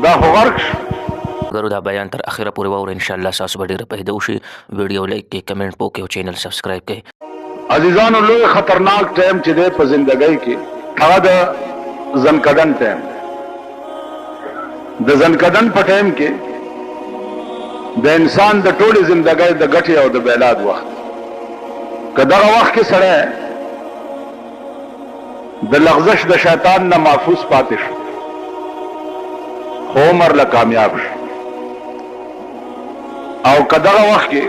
دا خو غرق شو. اگر دا بیان تر اخره پورې واورئ انشاءالله ستاسو به ډېره فایده وشي. ویډیو لایک کړئ، کمنټ وکړئ او چینل سبسکرایب کړئ. عزیزانو لوی خطرناک ټایم چې دی په زندګۍ کې هغه د زنکدن ټایم. د زنکدن په ټایم کې د انسان د ټولې زندګۍ د ګټې او د بیلاد وخت. که دغه وخت کې سړی د لغزش د شیطان نه محفوظ پاتې شو خو عمر له کامیاب شو، او که دغه وخت کې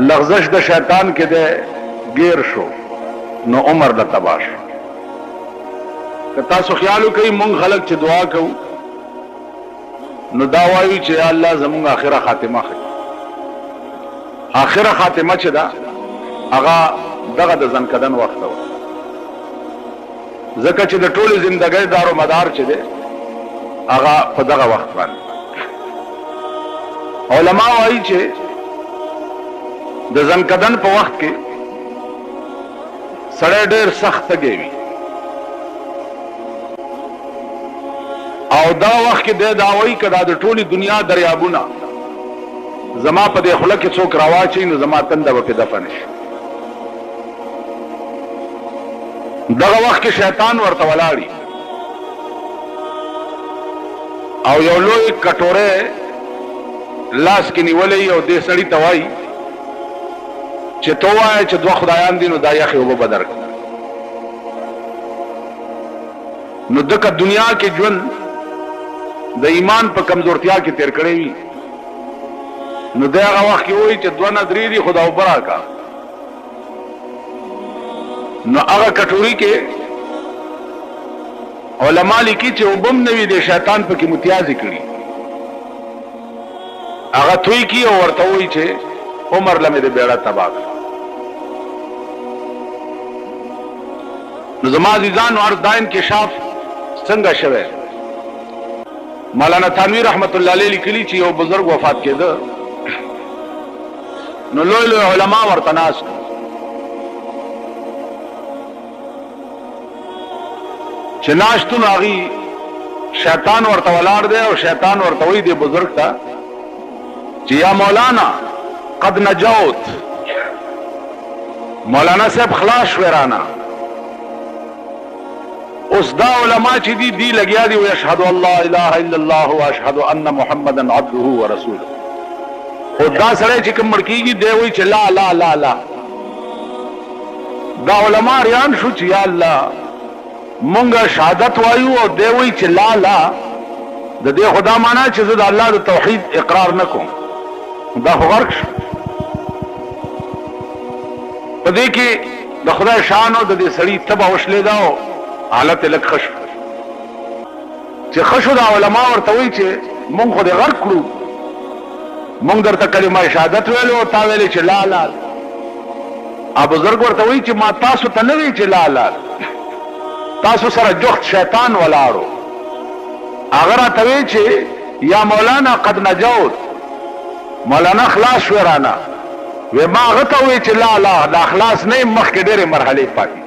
لغزش د شیطان کې دی گیر شو نو عمر له تباه شو. که تاسو خیال وکئ مونږ خلک چې دعا کوو نو دا وایو چې یا الله زمونږ آخره خاتمه ښه. آخره خاتمه چې ده هغه دغه د زنکدن وخت و، ځکه چې د ټولې زندګۍ دار و مدار چې دی هغه په دغه وخت باندې. علما وایي چې د زنکدن په وخت کې سړی ډېر سخت تږی وي، او دا وخت کې دی دا وایي که دا د ټولې دنیا دریابونه زما په دې خوله کې څوک راواچوي نو زما تنده به پې دفن شي. دغه وخت کې شیطان ورته ولاړي او یو لوی کټوره لاس کې نیولې او دې سړي ته وایي چې تو وایې چې دوه خدایان دي نو دا یخې اوبه به درکړه. نو دکه دنیا کې ژوند د ایمان په کمزورتیا کې تیر کړی وي نو د هغه وخت کې وایي چې دوه نه درې دي خو دا اوبه راکړه. نو هغه کټوري کې علما لیکي چې اوبه هم نه وي، د شیطان پکې متیازې کړي، هغه توی کی او ورته وایي چې عمر له مې د بیړه تباه کړه. نو زما عزیزانو عرض دا انکشاف څنګه شوی؟ مولانا تھانوی رحمت الله علیه لیکلي چې یو بزرگ وفات کېده نو لوی لوی علما ورته ناست چې ناستو نو هغې شیطان ورته ولاړ دی او شیطان ورته وایي دی بزرگ ته چې یا مولانا قد نجوت، مولانا صاحب خلاص شوی رانه. اوس دا علما چې دی لګیا دي و اشهد ان لا اله الا الله و اشهد ان محمدا عبده ورسوله. خو دا سړی چې کوم مړ کېږي دی وایي چې لا لا لا لا. دا علما ریان شو چې یا الله مونږه شهادت وایو او دی وایي چې لا لا. د دې خدا معنا چې زه د الله د توحید اقرار نه کوم، دا خو غرق شو. په دې کې د خدای شان او د دې سړي تبه وشلېده او حالت یې لږ ښه شو. چې ښه شو دا علما ورته وایي چې مونږ خو دې غرق کړو، مونږ درته کلمه شهادت ویلو او تا ویلې چې لا لا. بزرګ ورته وایي چې ما تاسو ته نه وی چې لا لا، تاسو سره جخت شیطان ولاړو. هغه راته وایي چې یا مولانا قد نجوت، مولانا خلاص شوی رانه. وی ما هغه ته وایي چې لا لا دا خلاص نه یم، مخکې ډېرې مرحلې پاتې.